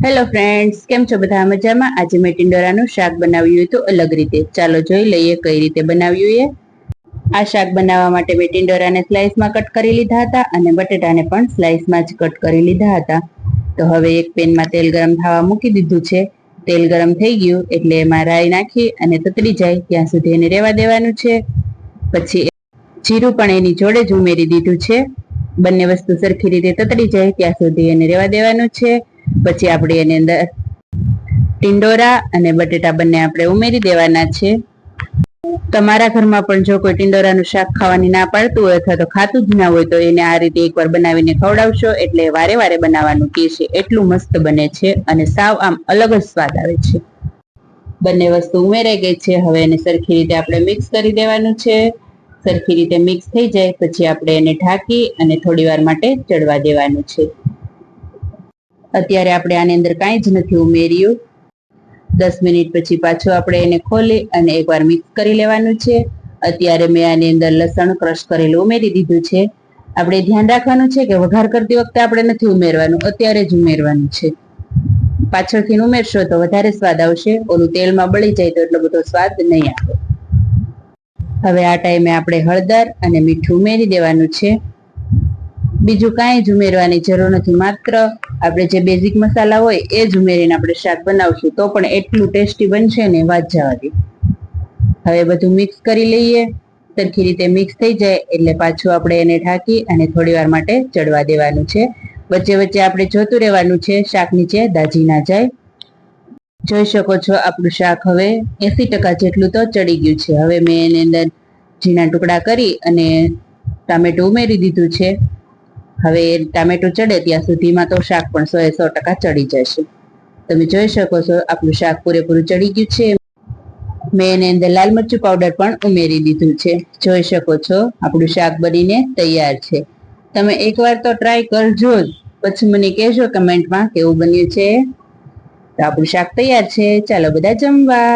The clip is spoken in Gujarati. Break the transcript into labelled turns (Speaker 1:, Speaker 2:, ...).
Speaker 1: હેલો ફ્રેન્ડ્સ, કેમ છો બધા? મજામાં? આજે મેં ટિંડોરાનું શાક બનાવ્યું હતું અલગ રીતે. ચાલો જોઈ લઈએ કઈ રીતે બનાવ્યું એ. આ શાક બનાવવા માટે મેં ટિંડોરાને સ્લાઇસમાં કટ કરી લીધા હતા અને બટેટાને પણ સ્લાઇસમાં જ કટ કરી લીધા હતા. તો હવે એક પેનમાં તેલ ગરમ થવા મૂકી દીધું છે. તેલ ગરમ થઈ ગયું એટલે એમાં રાઈ નાખી અને તતડી જાય ત્યાં સુધી એને રહેવા દેવાનું છે. પછી જીરું પણ એની જોડે જ ઉમેરી દીધું છે. બંને વસ્તુ સરખી રીતે તતડી જાય ત્યાં સુધી એને રહેવા દેવાનું છે. પછી આપણે એની અંદર ટિંડોરા અને બટેટા બંને આપણે ઉમેરી દેવાના છે. તમારા ઘરમાં પણ જો કોઈ ટિંડોરાનું શાક ખાવાની ના પાડતું હોય અથવા તો ખાતું જ ના હોય તો એને આ રીતે એકવાર બનાવીને ખવડાવશો એટલે વારે વારે બનાવવાનું કહે છે. એટલું મસ્ત બને છે અને સાવ આમ અલગ જ સ્વાદ આવે છે. બંને વસ્તુ ઉમેરાઈ ગઈ છે. હવે એને સરખી રીતે આપણે મિક્સ કરી દેવાનું છે. સરખી રીતે મિક્સ થઈ જાય પછી આપણે એને ઢાંકી અને થોડી વાર માટે ચડવા દેવાનું છે. અત્યારે આપણે આની અંદર કાંઈ જ નથી ઉમેર્યું. 10 મિનિટ પછી પાછું આપણે એને ખોલી અને એકવાર મિક્સ કરી લેવાનું છે. અત્યારે મેં આની અંદર લસણ ક્રશ કરેલું ઉમેરી દીધું છે. આપણે ધ્યાન રાખવાનું છે કે વઘાર કરતી વખતે આપણે નથી ઉમેરવાનું, અત્યારે જ ઉમેરવાનું છે. પાછળથી ઉમેરશો તો વધારે સ્વાદ આવશે. ઓલું તેલમાં બળી જાય તો એટલો બધો સ્વાદ નહીં આવે. હવે આ ટાઈમે આપણે હળદર અને મીઠું ઉમેરી દેવાનું છે. બીજું કાંઈ જ ઉમેરવાની જરૂર નથી. માત્ર આપણે જે બેઝિક મસાલા હોય એ જ ઉમેરીને આપણે શાક બનાવશું તો પણ એટલું ટેસ્ટી બનશે ને, વાત જવા દે. હવે બધું મિક્સ કરી લઈએ. સરખી રીતે મિક્સ થઈ જાય એટલે પાછું આપણે એને ઢાંકી અને થોડી વાર માટે ચડવા દેવાનું છે. વચ્ચે વચ્ચે આપણે જોતું રહેવાનું છે શાક નીચે દાજી ના જાય. જોઈ શકો છો આપણું શાક હવે 80% જેટલું તો ચડી ગયું છે. હવે મેં એની અંદર ઝીણા ટુકડા કરી અને ટામેટું ઉમેરી દીધું છે. હવે ટામેટું ચડે ત્યાં સુધીમાં તો શાક પણ 100% ચડી જશે. તમે જોઈ શકો છો આપણું શાક પૂરેપૂરું ચડી ગયું છે. મેં એની અંદર લાલ મરચું પાવડર પણ ઉમેરી દીધું છે. જોઈ શકો છો આપણું શાક બનીને તૈયાર છે. તમે એકવાર તો ટ્રાય કરજો જ, પછી મને કહેજો કમેન્ટમાં કેવું બન્યું છે. તો આપણું શાક તૈયાર છે. ચાલો બધા જમવા.